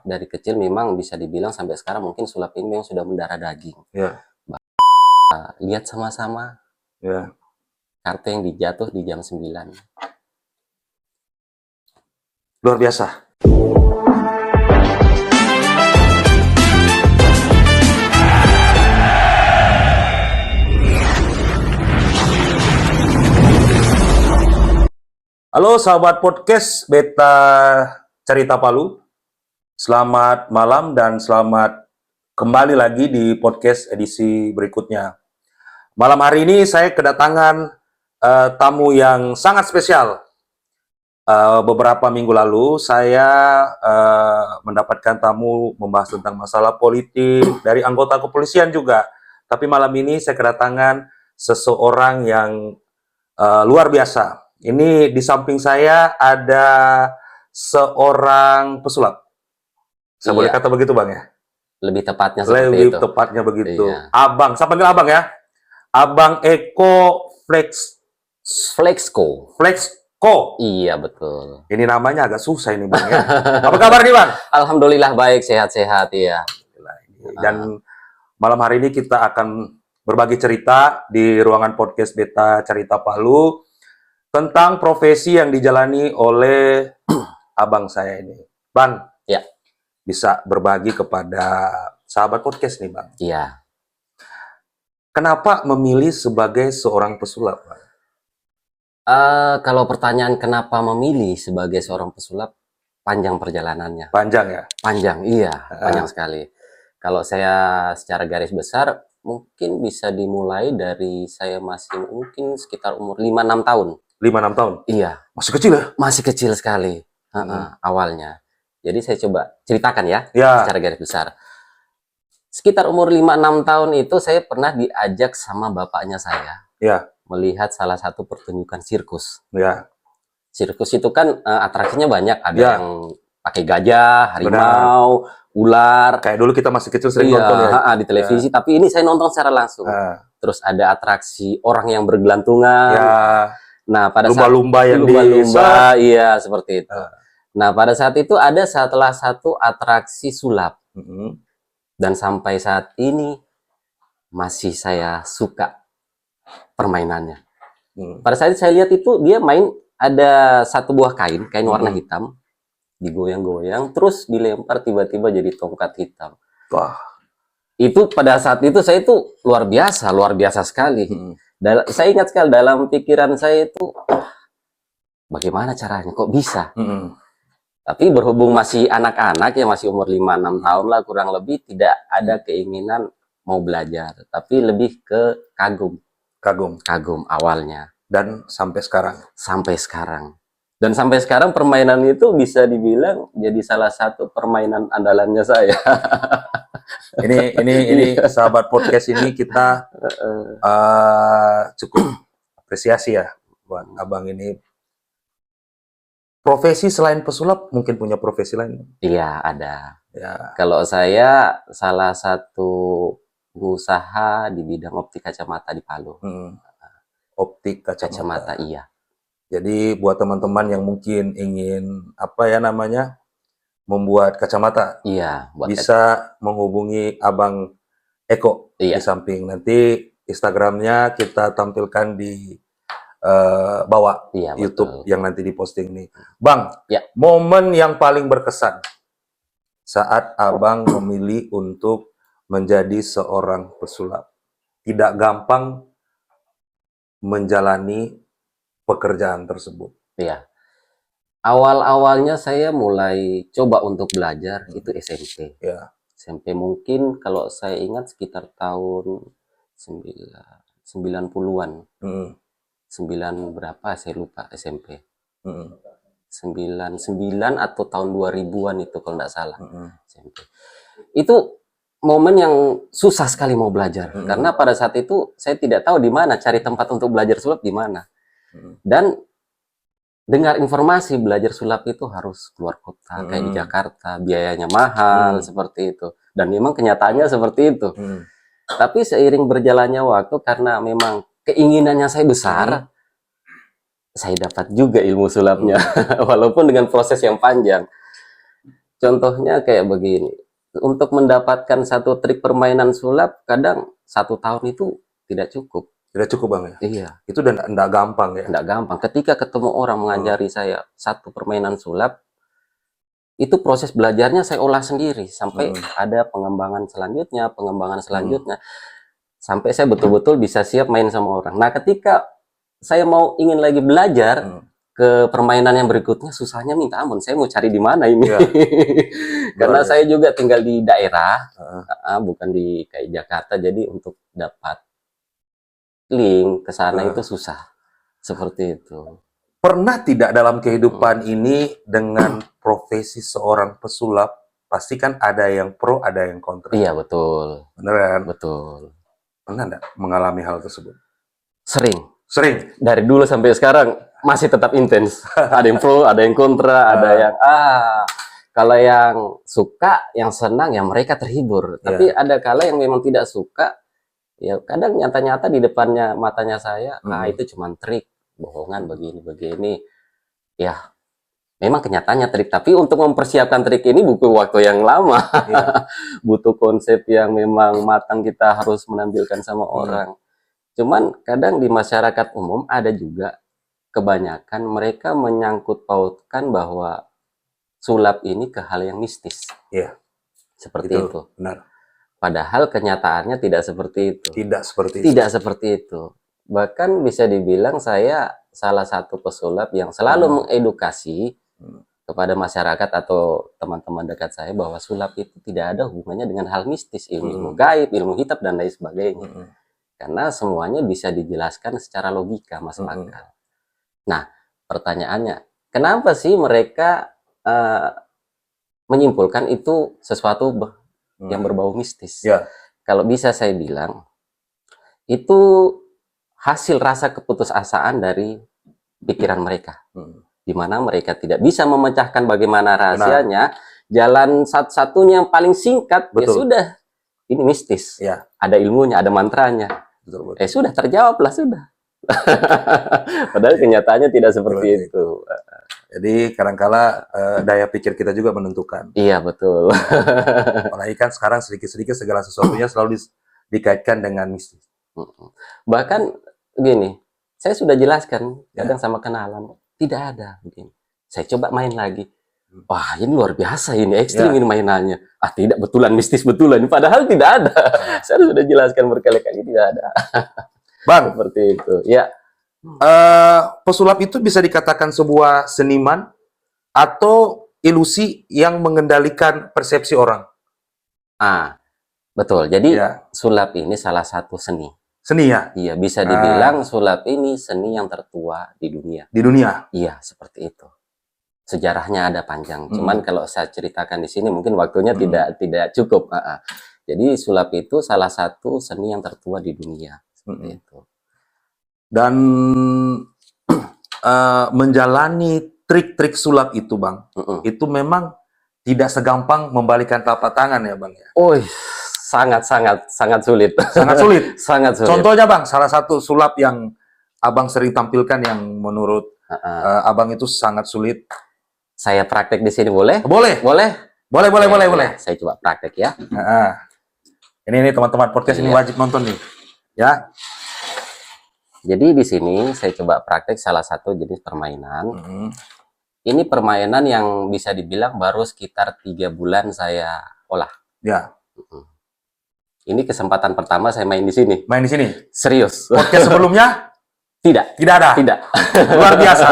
Dari kecil memang bisa dibilang sampai sekarang mungkin sulap ini memang sudah mendarah daging. Ya, Lihat sama-sama ya. kartu yang dijatuh di jam 9. Luar biasa. Halo sahabat podcast Beta Cerita Palu. Selamat malam dan selamat kembali lagi di podcast edisi berikutnya. Malam hari ini saya kedatangan tamu yang sangat spesial. Beberapa minggu lalu saya mendapatkan tamu membahas tentang masalah politik dari anggota kepolisian juga. Tapi malam ini saya kedatangan seseorang yang luar biasa. Ini di samping saya ada seorang pesulap. Saya boleh Iya, kata begitu Bang ya? lebih tepatnya seperti Lebih itu. tepatnya begitu. Iya. Abang, saya panggil Abang ya. Abang Eko Flexco. Flexco. Iya, betul. Ini namanya agak susah ini Bang ya. Apa kabar nih Bang? Alhamdulillah baik, sehat-sehat ya. Dan malam hari ini kita akan berbagi cerita di ruangan podcast Beta Cerita Palu tentang profesi yang dijalani oleh abang saya ini. Bang, Ya. bisa berbagi kepada sahabat podcast nih Bang. Iya. Kenapa memilih sebagai seorang pesulap Bang? Kalau pertanyaan kenapa memilih sebagai seorang pesulap, panjang perjalanannya. Panjang ya? Panjang, iya, panjang sekali. Kalau saya secara garis besar, mungkin bisa dimulai dari saya masih mungkin sekitar umur 5-6 tahun. 5-6 tahun? Iya, Masih kecil ya? masih kecil sekali awalnya. Jadi saya coba ceritakan ya, Ya. secara garis besar. Sekitar umur 5-6 tahun itu saya pernah diajak sama bapaknya saya Ya, melihat salah satu pertunjukan sirkus. ya. Sirkus itu kan atraksinya banyak, ada Ya. yang pakai gajah, harimau, ular. Kayak dulu kita masih kecil sering Iya, nonton ya. di televisi. Tapi ini saya nonton secara langsung. Terus ada atraksi orang yang bergelantungan. Ya, Nah, pada lumba-lumba yang lumba-lumba, iya seperti itu. Nah, pada saat itu ada salah satu atraksi sulap. Dan sampai saat ini masih saya suka permainannya. Pada saat itu saya lihat itu dia main, ada satu buah kain warna hitam, digoyang-goyang, terus dilempar tiba-tiba jadi tongkat hitam. Wah. Itu pada saat itu saya itu luar biasa sekali. Saya ingat sekali dalam pikiran saya itu, bagaimana caranya, kok bisa? Tapi berhubung masih anak-anak ya, masih umur 5-6 tahun lah kurang lebih, tidak ada keinginan mau belajar, tapi lebih ke kagum awalnya. Dan sampai sekarang. Dan sampai sekarang permainan itu bisa dibilang jadi salah satu permainan andalannya saya. Ini sahabat podcast ini kita cukup apresiasi ya buat abang ini. Profesi selain pesulap mungkin punya profesi lain? Iya, ada. Ya. Kalau saya salah satu usaha di bidang optik kacamata di Palu. Optik kacamata. Iya. Jadi buat teman-teman yang mungkin ingin membuat kacamata, iya, bisa menghubungi Abang Eko. Di samping nanti Instagramnya kita tampilkan di bawah YouTube yang nanti diposting nih. Bang, momen yang paling berkesan saat Abang memilih untuk menjadi seorang pesulap. Tidak gampang menjalani pekerjaan tersebut. Iya. Awal-awalnya saya mulai coba untuk belajar itu SMP. Ya. SMP mungkin kalau saya ingat sekitar tahun 90-an. 9 berapa saya lupa SMP. 99 atau tahun 2000-an itu kalau nggak salah. SMP. Itu momen yang susah sekali mau belajar karena pada saat itu saya tidak tahu di mana cari tempat untuk belajar sulap di mana. Dan dengar informasi belajar sulap itu harus keluar kota kayak di Jakarta, biayanya mahal seperti itu. Dan memang kenyataannya seperti itu. Tapi seiring berjalannya waktu karena memang keinginannya saya besar, saya dapat juga ilmu sulapnya walaupun dengan proses yang panjang. Contohnya kayak begini. Untuk mendapatkan satu trik permainan sulap, kadang 1 tahun itu tidak cukup. Tidak cukup Bang ya? Iya, Itu dan enggak gampang ya? tidak gampang. Ketika ketemu orang mengajari saya satu permainan sulap, itu proses belajarnya saya olah sendiri sampai ada pengembangan selanjutnya, sampai saya betul-betul bisa siap main sama orang. Nah, ketika saya ingin lagi belajar ke permainan yang berikutnya, susahnya minta ampun. Saya mau cari di mana ini? Karena saya juga tinggal di daerah, bukan di kayak Jakarta. Jadi untuk dapat link ke sana itu susah. Seperti itu. Pernah tidak dalam kehidupan ini dengan profesi seorang pesulap, pasti kan ada yang pro, ada yang kontra. Iya, betul. Bener kan? Betul. Pernah enggak mengalami hal tersebut? Sering. Dari dulu sampai sekarang masih tetap intens. Ada yang pro, ada yang kontra, ada yang kalau yang suka, yang senang, ya mereka terhibur. Tapi ada kala yang memang tidak suka, ya kadang nyata-nyata di depannya matanya saya, itu cuma trik, bohongan begini. Ya, memang kenyataannya trik. Tapi untuk mempersiapkan trik ini butuh waktu yang lama. Butuh konsep yang memang matang, kita harus menampilkan sama orang. Cuman kadang di masyarakat umum ada juga kebanyakan mereka menyangkut pautkan bahwa sulap ini ke hal yang mistis. Iya. Seperti itu. Benar. Padahal kenyataannya tidak seperti itu. Tidak seperti itu. Bahkan bisa dibilang saya salah satu pesulap yang selalu mengedukasi kepada masyarakat atau teman-teman dekat saya bahwa sulap itu tidak ada hubungannya dengan hal mistis, ilmu gaib, ilmu hitam, dan lain sebagainya. Karena semuanya bisa dijelaskan secara logika, masuk akal. Nah, pertanyaannya, kenapa sih mereka menyimpulkan itu sesuatu yang berbau mistis? Kalau bisa saya bilang, itu hasil rasa keputusasaan dari pikiran mereka. Di mana mereka tidak bisa memecahkan bagaimana rahasianya, jalan satu-satunya yang paling singkat, ya sudah, ini mistis. Ada ilmunya, ada mantranya. Sudah terjawablah, sudah. Padahal kenyataannya tidak seperti itu. Jadi kadangkala daya pikir kita juga menentukan. Iya, betul. Apalagi kan sekarang sedikit-sedikit segala sesuatunya selalu dikaitkan dengan mistis. Bahkan gini, saya sudah jelaskan kadang sama kenalan, tidak ada begini. Saya coba main lagi. Wah, ini luar biasa, ini ekstrim ini mainannya. Tidak, betulan, mistis betulan. Padahal tidak ada. Saya sudah jelaskan berkali-kali, tidak ada. Bang, seperti itu. Ya. Pesulap itu bisa dikatakan sebuah seniman atau ilusi yang mengendalikan persepsi orang. Betul. Jadi sulap ini salah satu seni. Seni ya? Iya, bisa dibilang sulap ini seni yang tertua di dunia. Di dunia? Iya, seperti itu. Sejarahnya ada panjang. Cuman kalau saya ceritakan di sini mungkin waktunya tidak cukup. Jadi sulap itu salah satu seni yang tertua di dunia. Seperti itu. Dan menjalani trik-trik sulap itu, Bang, itu memang tidak segampang membalikan telapak tangan ya, Bang ya? Sangat sulit. Sangat sulit. Sangat sulit. Contohnya, Bang, salah satu sulap yang Abang sering tampilkan yang menurut Abang itu sangat sulit. Saya praktek di sini boleh? Boleh. Saya coba praktek ya. Ini teman-teman podcast ini wajib nonton nih. Ya. Jadi di sini saya coba praktek salah satu jenis permainan. Ini permainan yang bisa dibilang baru sekitar 3 bulan saya olah. Ya. Ini kesempatan pertama saya main di sini. Main di sini? Serius. Podcast sebelumnya? Tidak ada. Luar biasa.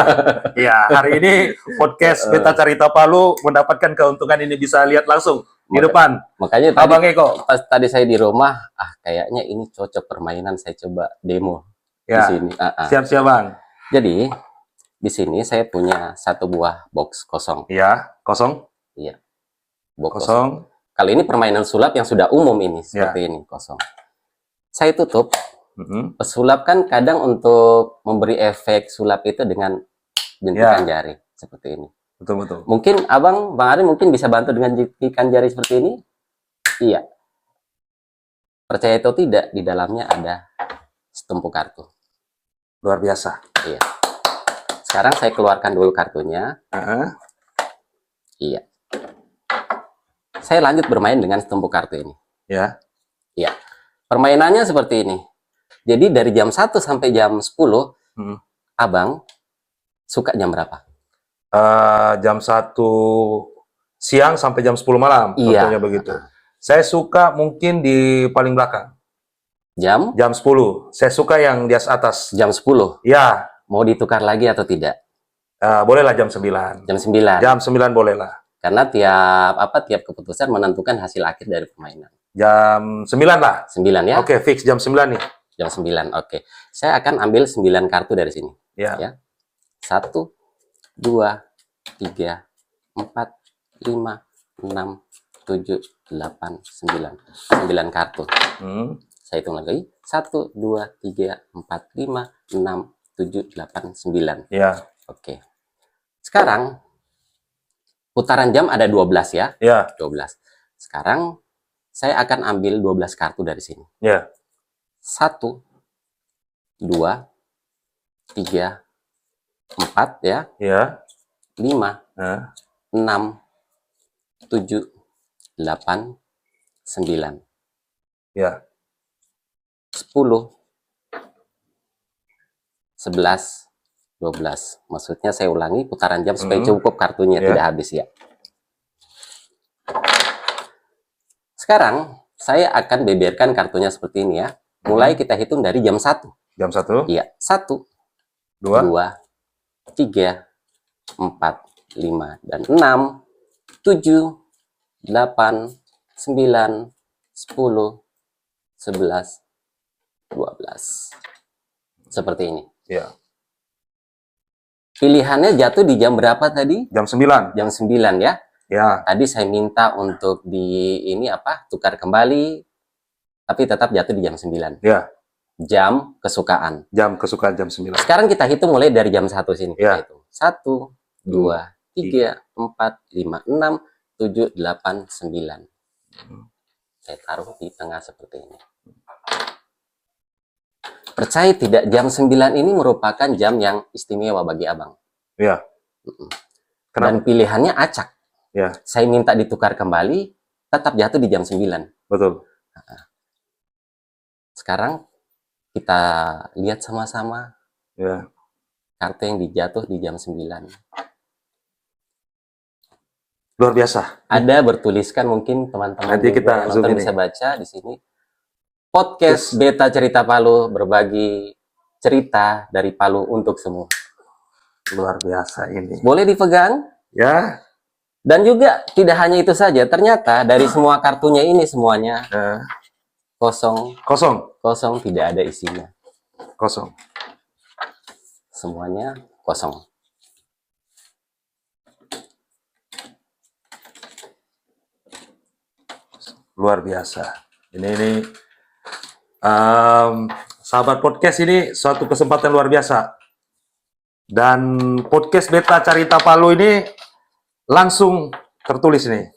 Ya, hari ini podcast Beta Carita Palu mendapatkan keuntungan ini, bisa lihat langsung di depan. Makanya Abang Eko. Pas tadi saya di rumah, kayaknya ini cocok permainan, saya coba demo di sini. Siap-siap, Bang. Jadi di sini saya punya satu buah box kosong. Iya, kosong. Iya. Box kosong. Kali ini permainan sulap yang sudah umum ini, seperti ini, kosong. Saya tutup. Pesulap kan kadang untuk memberi efek sulap itu dengan jentikan jari seperti ini. Betul. Mungkin Bang Ari mungkin bisa bantu dengan jentikan jari seperti ini. Iya. Percaya atau tidak, di dalamnya ada setumpuk kartu. Luar biasa. Iya. Sekarang saya keluarkan dulu kartunya. Iya. saya lanjut bermain dengan setumpuk kartu ini. Ya. Ya. Permainannya seperti ini. Jadi dari jam 1 sampai jam 10, Abang suka jam berapa? Jam 1 siang sampai jam 10 malam, Iya. contohnya begitu. Saya suka mungkin di paling belakang. Jam 10. Saya suka yang di atas. Jam 10. Ya. Mau ditukar lagi atau tidak? Bolehlah jam 9. Jam 9. Jam 9 bolehlah. Karena tiap keputusan menentukan hasil akhir dari permainan. Jam 9 lah. 9 ya? Oke, fix jam 9 nih. Jam 9, oke. Saya akan ambil 9 kartu dari sini. Ya. 1, 2, 3, 4, 5, 6, 7, 8, 9. 9 kartu. Saya hitung lagi. 1, 2, 3, 4, 5, 6, 7, 8, 9. Ya. Oke. Sekarang, putaran jam ada 12 ya? Ya. 12. Sekarang, saya akan ambil 12 kartu dari sini. Ya. 1, 2, 3, 4 ya. Ya. 5, Nah. 6, 7, 8, 9. Ya. 10, 11, 12. Maksudnya saya ulangi putaran jam supaya cukup kartunya, tidak habis ya. Sekarang saya akan beberkan kartunya seperti ini ya. Mulai kita hitung dari jam 1. Jam 1? Iya, 1, 2, 3, 4, 5, dan 6, 7, 8, 9, 10, 11, 12. Seperti ini. Ya. Pilihannya jatuh di jam berapa tadi? Jam 9. Jam 9 ya. Ya. Tadi saya minta untuk tukar kembali, tapi tetap jatuh di jam 9. Ya. Jam kesukaan. Jam kesukaan jam 9. Sekarang kita hitung mulai dari jam 1 sini. Ya. Kita hitung. 1, 2, 3, 4, 5, 6, 7, 8, 9. Saya taruh di tengah seperti ini. Percaya tidak, jam 9 ini merupakan jam yang istimewa bagi Abang. Ya. Dan pilihannya acak. Ya. Saya minta ditukar kembali, tetap jatuh di jam 9. Betul. Sekarang kita lihat sama-sama Ya. kartu yang dijatuh di jam 9. Luar biasa. Ada bertuliskan mungkin teman-teman Nanti kita zoom ini. bisa baca di sini. Podcast Beta Cerita Palu, berbagi cerita dari Palu untuk semua. Luar biasa ini. Boleh dipegang? Ya. Dan juga tidak hanya itu saja, ternyata dari semua kartunya ini semuanya kosong. Kosong. Kosong, tidak ada isinya. Kosong. Semuanya kosong. Luar biasa. Ini sahabat podcast, ini suatu kesempatan luar biasa. Dan podcast Beta Cerita Palu ini langsung tertulis nih.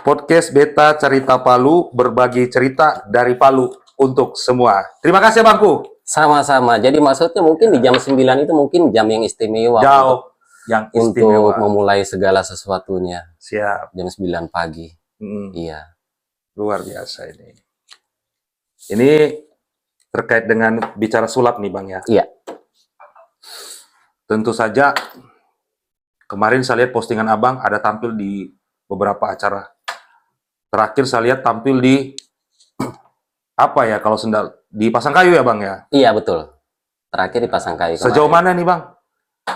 Podcast Beta Cerita Palu, berbagi cerita dari Palu untuk semua. Terima kasih Bangku. Sama-sama. Jadi maksudnya mungkin di jam 9 itu mungkin jam yang istimewa. Jauh yang istimewa. Untuk memulai segala sesuatunya. Siap. Jam 9 pagi. Iya. Luar biasa ini. Ini terkait dengan bicara sulap nih Bang ya. Iya. Tentu saja kemarin saya lihat postingan Abang ada tampil di beberapa acara. Terakhir saya lihat tampil di apa ya kalau sendal di Pasangkayu ya Bang ya? Iya betul. Terakhir di Pasangkayu. Sejauh mana nih Bang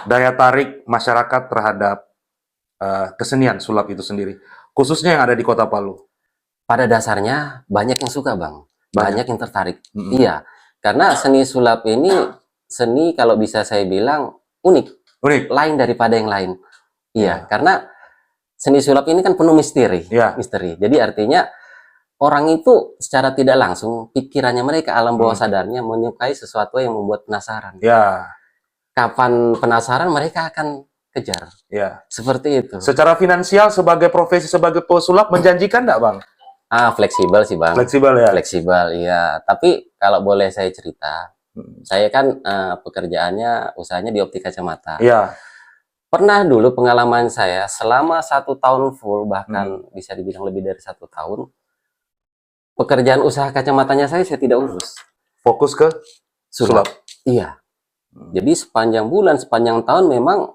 daya tarik masyarakat terhadap kesenian sulap itu sendiri, khususnya yang ada di Kota Palu? Pada dasarnya banyak yang suka Bang, banyak yang tertarik. Iya, karena seni sulap ini seni kalau bisa saya bilang unik, lain daripada yang lain. Iya, karena seni sulap ini kan penuh misteri, misteri. Jadi artinya orang itu secara tidak langsung pikirannya mereka, alam bawah sadarnya menyukai sesuatu yang membuat penasaran. Ya. Kapan penasaran mereka akan kejar. Ya. Seperti itu. Secara finansial sebagai profesi sebagai pesulap menjanjikan enggak Bang? Fleksibel sih Bang. Fleksibel ya? Fleksibel, iya. Tapi kalau boleh saya cerita, saya kan pekerjaannya, usahanya di optik kacamata. Iya. Pernah dulu pengalaman saya selama 1 tahun full, bahkan bisa dibilang lebih dari 1 tahun, pekerjaan usaha kacamatanya saya tidak urus. Fokus ke sulap. Iya. Jadi sepanjang bulan, sepanjang tahun memang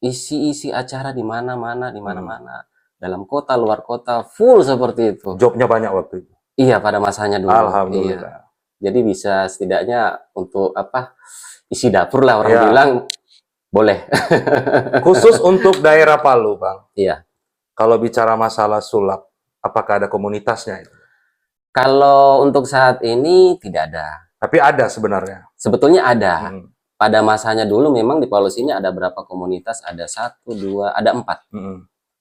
isi acara di mana-mana, dalam kota, luar kota, full seperti itu. Jobnya banyak waktu itu. Iya, pada masanya dulu. Alhamdulillah. Iya. Jadi bisa setidaknya untuk isi dapur lah orang bilang. Boleh. Khusus untuk daerah Palu, Bang. Iya. Kalau bicara masalah sulap, apakah ada komunitasnya itu? Kalau untuk saat ini tidak ada. Tapi ada sebenarnya. Sebetulnya ada. Pada masanya dulu memang di Palu sini ada berapa komunitas? Ada 1, 2, ada 4.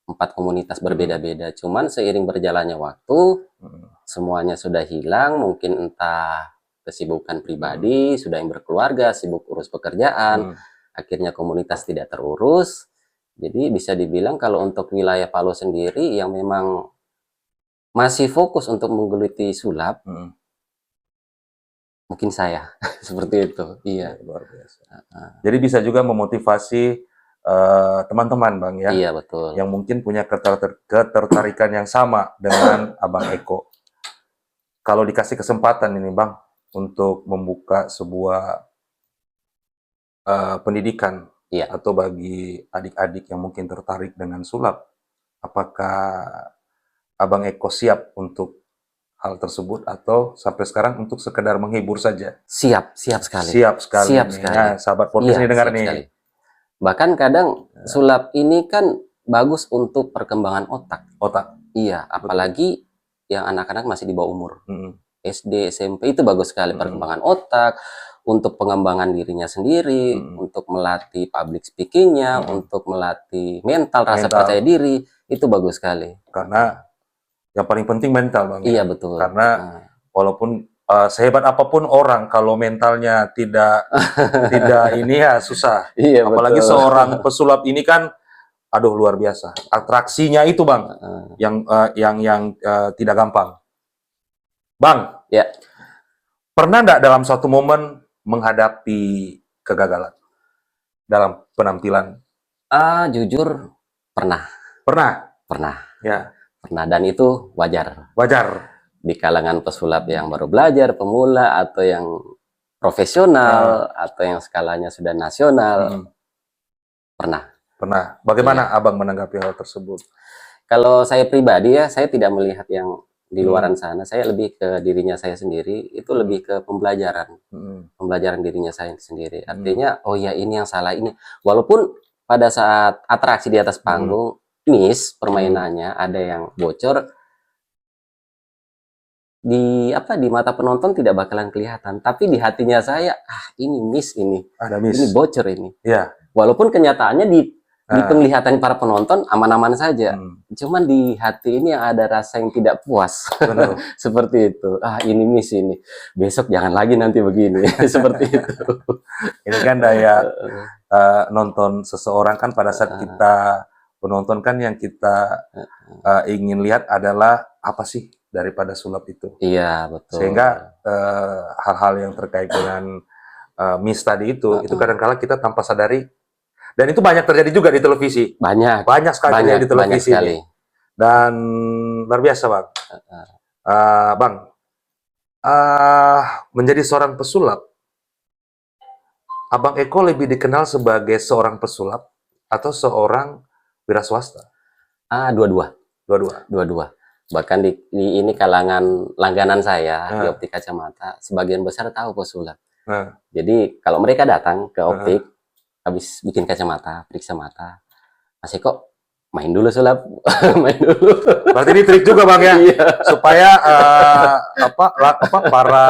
4 komunitas berbeda-beda. Cuman seiring berjalannya waktu, semuanya sudah hilang. Mungkin entah kesibukan pribadi, sudah yang berkeluarga, sibuk urus pekerjaan. Akhirnya komunitas tidak terurus. Jadi bisa dibilang kalau untuk wilayah Palu sendiri yang memang masih fokus untuk menggeluti sulap, mungkin saya seperti itu. Iya, luar biasa. Jadi bisa juga memotivasi teman-teman, Bang, ya. Iya, betul. Yang mungkin punya ketertarikan yang sama dengan Abang Eko. Kalau dikasih kesempatan ini, Bang, untuk membuka sebuah pendidikan, atau bagi adik-adik yang mungkin tertarik dengan sulap, apakah Abang Eko siap untuk hal tersebut atau sampai sekarang untuk sekedar menghibur saja? Siap sekali. Siap sekali. Nah, sahabat podcast ini dengar nih. Sekali. Bahkan kadang sulap ini kan bagus untuk perkembangan otak. Iya, apalagi yang anak-anak masih di bawah umur. SD, SMP itu bagus sekali perkembangan otak, untuk pengembangan dirinya sendiri, untuk melatih public speaking-nya, untuk melatih mental, rasa percaya diri, itu bagus sekali. Karena yang paling penting mental, Bang. Iya, betul. Karena walaupun sehebat apapun orang, kalau mentalnya tidak ini ya susah. Iya, apalagi betul. Seorang pesulap ini kan, aduh luar biasa. Atraksinya itu, Bang, yang tidak gampang. Bang, ya. Pernah nggak dalam suatu momen menghadapi kegagalan dalam penampilan? Jujur pernah. Ya. Pernah, dan itu wajar. Di kalangan pesulap yang baru belajar, pemula, atau yang profesional, atau yang skalanya sudah nasional. Pernah. Bagaimana Abang menanggapi hal tersebut? Kalau saya pribadi ya, saya tidak melihat yang di luaran sana. Saya lebih ke dirinya saya sendiri, itu lebih ke pembelajaran. Pembelajaran dirinya saya sendiri. Artinya, oh ya ini yang salah ini. Walaupun pada saat atraksi di atas panggung, miss permainannya, ada yang bocor, di mata penonton tidak bakalan kelihatan. Tapi di hatinya saya, ini miss ini. Ini bocor ini. Ya. Walaupun kenyataannya di penglihatan para penonton aman-aman saja. Cuman di hati ini yang ada rasa yang tidak puas. Seperti itu. Ini miss ini. Besok jangan lagi nanti begini. Seperti itu. Ini kan daya nonton seseorang kan pada saat kita penonton kan yang kita ingin lihat adalah apa sih daripada sulap itu. Iya, betul. Sehingga hal-hal yang terkait dengan miss tadi itu kadang-kala kita tanpa sadari. Dan itu banyak terjadi juga di televisi. Banyak sekali terjadi di televisi. Dan luar biasa, Bang. Bang, menjadi seorang pesulap, Abang Eko lebih dikenal sebagai seorang pesulap atau seorang wira swasta? Dua-dua. Bahkan di ini kalangan langganan saya di optik kacamata, sebagian besar tahu pesulap. Jadi kalau mereka datang ke optik, habis bikin kacamata, periksa mata, Mas Eko main dulu sulap. Main dulu. Berarti ini trik juga, Bang, ya. Supaya para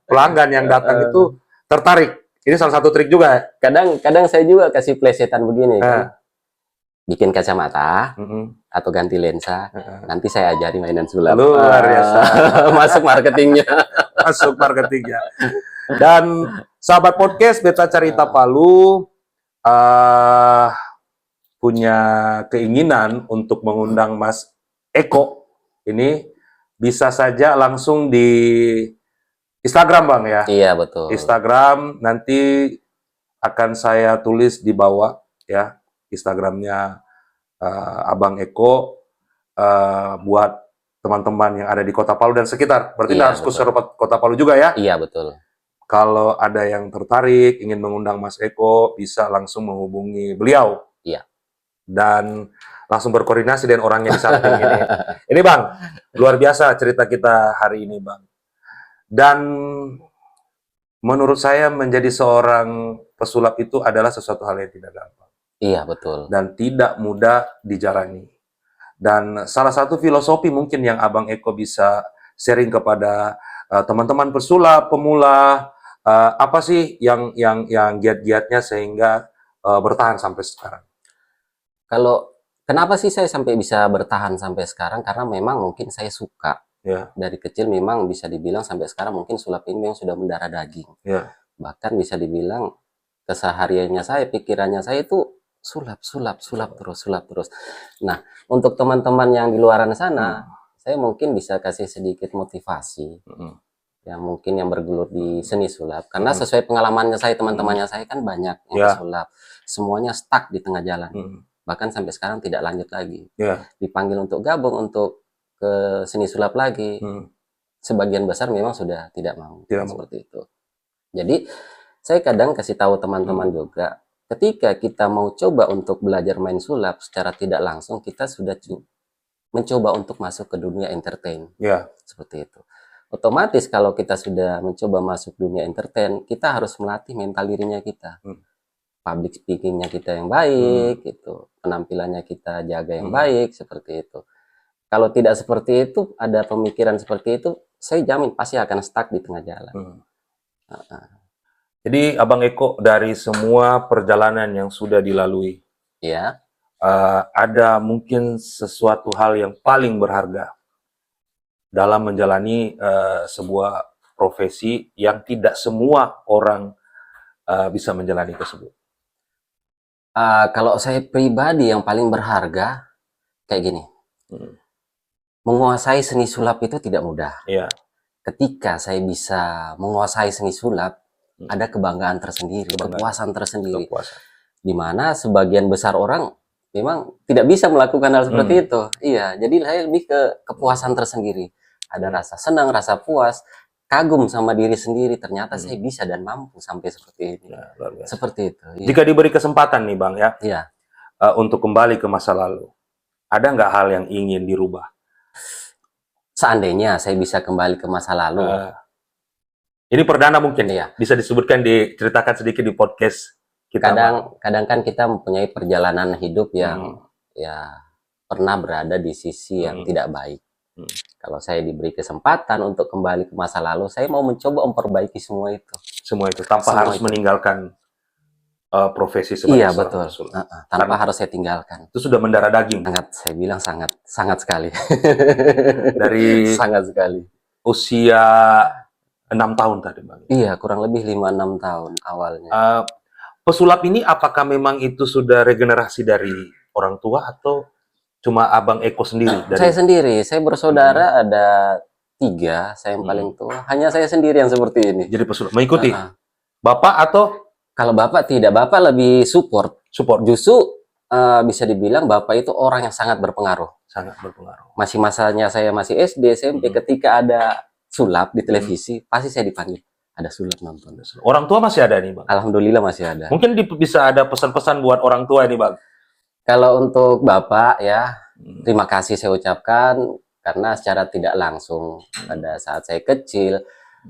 pelanggan yang datang itu tertarik. Ini salah satu trik juga. Kadang saya juga kasih plesetan begini kan. Bikin kacamata atau ganti lensa, nanti saya ajari mainan sulap. Luar biasa. Masuk marketingnya. Dan sahabat podcast Beta Carita Palu punya keinginan untuk mengundang Mas Eko ini, bisa saja langsung di Instagram, Bang, ya. Iya, betul. Instagram nanti akan saya tulis di bawah, ya. Instagramnya Abang Eko buat teman-teman yang ada di Kota Palu dan sekitar. Berarti Iya, harus ke betul. Kota Palu juga ya? Iya, betul. Kalau ada yang tertarik ingin mengundang Mas Eko, bisa langsung menghubungi beliau Iya. dan langsung berkoordinasi dengan orangnya di samping ini. Ini Bang, luar biasa cerita kita hari ini Bang. Dan menurut saya menjadi seorang pesulap itu adalah sesuatu hal yang tidak gampang. Iya, betul. Dan tidak mudah dijalani. Dan salah satu filosofi mungkin yang Abang Eko bisa sharing kepada teman-teman pesulap, pemula, apa sih yang giat-giatnya sehingga bertahan sampai sekarang? Kalau kenapa sih saya sampai bisa bertahan sampai sekarang? Karena memang mungkin saya suka. Ya, Dari kecil memang bisa dibilang sampai sekarang mungkin sulap ini memang sudah mendarah daging. ya, Bahkan bisa dibilang kesehariannya saya, pikirannya saya itu sulap, sulap, sulap terus, sulap terus. Nah, untuk teman-teman yang di luaran sana, saya mungkin bisa kasih sedikit motivasi. Yang mungkin yang bergelut di seni sulap. Karena sesuai pengalamannya saya, teman-temannya saya kan banyak yang Ya. pesulap. Semuanya stuck di tengah jalan. Bahkan sampai sekarang tidak lanjut lagi. ya, Dipanggil untuk gabung untuk ke seni sulap lagi. Sebagian besar memang sudah tidak mau. Tidak mau. Seperti itu. Jadi, saya kadang kasih tahu teman-teman juga, ketika kita mau coba untuk belajar main sulap secara tidak langsung, kita sudah mencoba untuk masuk ke dunia entertain. ya, Seperti itu. Otomatis kalau kita sudah mencoba masuk dunia entertain, kita harus melatih mental dirinya kita. Public speakingnya kita yang baik, gitu. Penampilannya kita jaga yang baik, seperti itu. Kalau tidak seperti itu, ada pemikiran seperti itu, saya jamin pasti akan stuck di tengah jalan. Jadi Abang Eko dari semua perjalanan yang sudah dilalui, Ya, ada mungkin sesuatu hal yang paling berharga dalam menjalani sebuah profesi yang tidak semua orang bisa menjalani tersebut. kalau saya pribadi yang paling berharga, kayak gini. Menguasai seni sulap itu tidak mudah. Iya. Ketika saya bisa menguasai seni sulap, ada kebanggaan tersendiri, kepuasan tersendiri. Di mana sebagian besar orang memang tidak bisa melakukan hal seperti itu. Iya, jadi saya lebih ke kepuasan tersendiri. Ada rasa senang, rasa puas, kagum sama diri sendiri. Ternyata saya bisa dan mampu sampai seperti ini. Ya, luar biasa. Seperti itu. Iya. Jika diberi kesempatan nih Bang ya, Iya. Untuk kembali ke masa lalu, ada nggak hal yang ingin dirubah? Seandainya saya bisa kembali ke masa lalu. Ini perdana mungkin Iya. bisa disebutkan, diceritakan sedikit di podcast kita. Kadang kan kita mempunyai perjalanan hidup yang ya pernah berada di sisi yang tidak baik. Kalau saya diberi kesempatan untuk kembali ke masa lalu, saya mau mencoba memperbaiki semua itu. Semua itu tanpa Semua harus itu. meninggalkan profesi sebagai Iya, seorang betul. pesulap. Tanpa Karena harus saya tinggalkan. itu sudah mendarah daging Sangat, saya bilang sangat, sangat sekali. dari sangat sekali. usia 6 tahun tadi Bang. Iya, kurang lebih 5-6 tahun awalnya. Pesulap ini apakah memang itu sudah regenerasi dari orang tua atau cuma Abang Eko sendiri? Saya sendiri, saya bersaudara ada 3, saya yang paling tua. Hanya saya sendiri yang seperti ini. Jadi pesulap mengikuti Bapak atau kalau Bapak tidak, Bapak lebih support. Justru bisa dibilang Bapak itu orang yang sangat berpengaruh. Sangat berpengaruh. Masih masanya saya masih SD, SMP, ketika ada sulap di televisi, pasti saya dipanggil. Ada sulap nonton. Orang tua masih ada nih Bang? Alhamdulillah masih ada. Mungkin bisa ada pesan-pesan buat orang tua ini Bang? Kalau untuk Bapak ya, terima kasih saya ucapkan karena secara tidak langsung pada saat saya kecil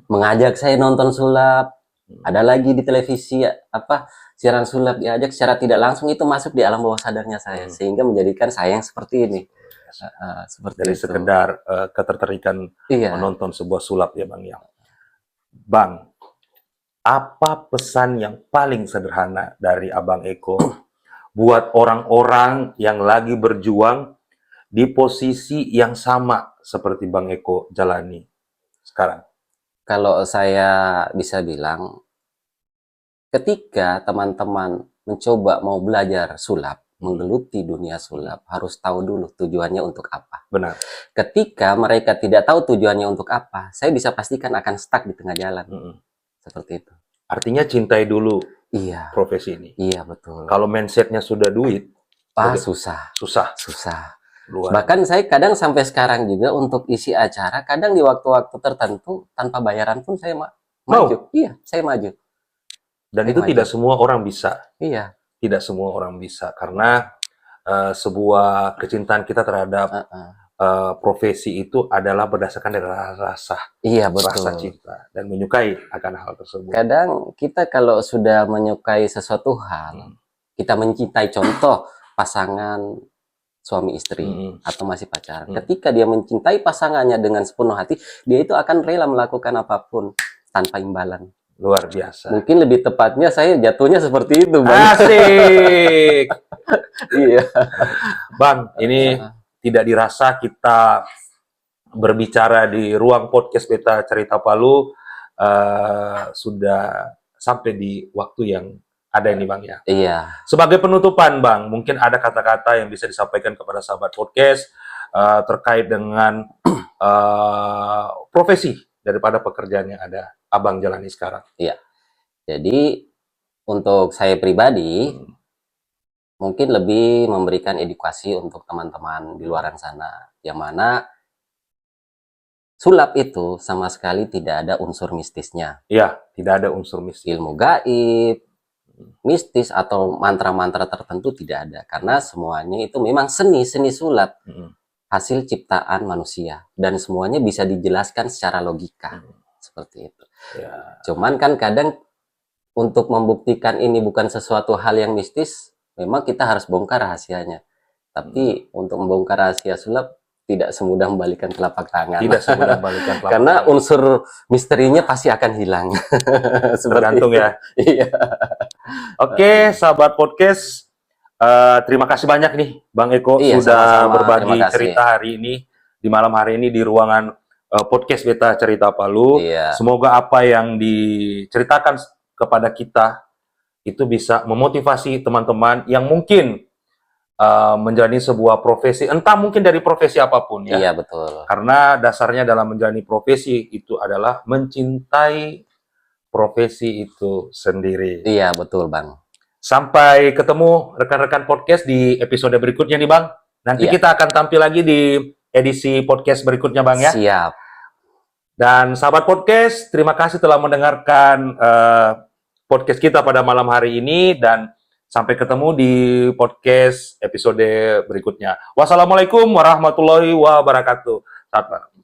mengajak saya nonton sulap. Ada lagi di televisi siaran sulap diajak secara tidak langsung, itu masuk di alam bawah sadarnya saya sehingga menjadikan saya yang seperti ini. Seperti Dari itu. sekedar ketertarikan menonton sebuah sulap ya Bang ya. Bang, apa pesan yang paling sederhana dari Abang Eko buat orang-orang yang lagi berjuang di posisi yang sama seperti Bang Eko jalani sekarang? Kalau saya bisa bilang, ketika teman-teman mencoba mau belajar sulap, menggeluti dunia sulap, harus tahu dulu tujuannya untuk apa. Benar. Ketika mereka tidak tahu tujuannya untuk apa, saya bisa pastikan akan stuck di tengah jalan. Seperti itu. Artinya cintai dulu Iya. profesi ini. Iya, betul. Kalau mindsetnya sudah duit, susah. susah. Bahkan saya kadang sampai sekarang juga untuk isi acara, kadang di waktu-waktu tertentu tanpa bayaran pun saya maju. Iya, saya maju. Dan itu tidak semua orang bisa. Iya. Tidak semua orang bisa karena sebuah kecintaan kita terhadap profesi itu adalah berdasarkan dari rasa. Iya, betul. Rasa cinta dan menyukai akan hal tersebut. Kadang kita kalau sudah menyukai sesuatu hal, kita mencintai, contoh pasangan suami istri atau masih pacaran. Ketika dia mencintai pasangannya dengan sepenuh hati, dia itu akan rela melakukan apapun tanpa imbalan. Luar biasa. Mungkin lebih tepatnya saya jatuhnya seperti itu, Bang. Asik. Iya. Bang, ini tidak dirasa kita berbicara di ruang podcast Beta Cerita Palu sudah sampai di waktu yang ada ini, Bang, ya. Iya. Sebagai penutupan, Bang, mungkin ada kata-kata yang bisa disampaikan kepada sahabat podcast terkait dengan profesi daripada pekerjaan yang ada Abang jalani sekarang. Iya. Jadi untuk saya pribadi mungkin lebih memberikan edukasi untuk teman-teman di luar sana, yang mana sulap itu sama sekali tidak ada unsur mistisnya. Iya, tidak ada unsur mistis. Ilmu gaib, mistis atau mantra-mantra tertentu tidak ada, karena semuanya itu memang seni sulap, hasil ciptaan manusia, dan semuanya bisa dijelaskan secara logika. Seperti itu. Ya. Cuman kan kadang untuk membuktikan ini bukan sesuatu hal yang mistis, memang kita harus bongkar rahasianya. Tapi untuk membongkar rahasia sulap tidak semudah membalikan telapak tangan. Tidak semudah membalikan telapak karena tangan. Unsur misterinya pasti akan hilang. Tergantung ya. Iya. Oke, sahabat podcast, terima kasih banyak nih Bang Eko sudah berbagi cerita hari ini, di malam hari ini di ruangan podcast Beta Cerita Palu. Iya. Semoga apa yang diceritakan kepada kita itu bisa memotivasi teman-teman yang mungkin menjalani sebuah profesi, entah mungkin dari profesi apapun ya. Iya, betul. Karena dasarnya dalam menjalani profesi itu adalah mencintai profesi itu sendiri. Iya, betul, Bang. Sampai ketemu rekan-rekan podcast di episode berikutnya nih, Bang. Nanti kita akan tampil lagi di edisi podcast berikutnya, Bang, ya. Siap. Dan sahabat podcast, terima kasih telah mendengarkan podcast kita pada malam hari ini, dan sampai ketemu di podcast episode berikutnya. Wassalamualaikum warahmatullahi wabarakatuh. Selamat malam.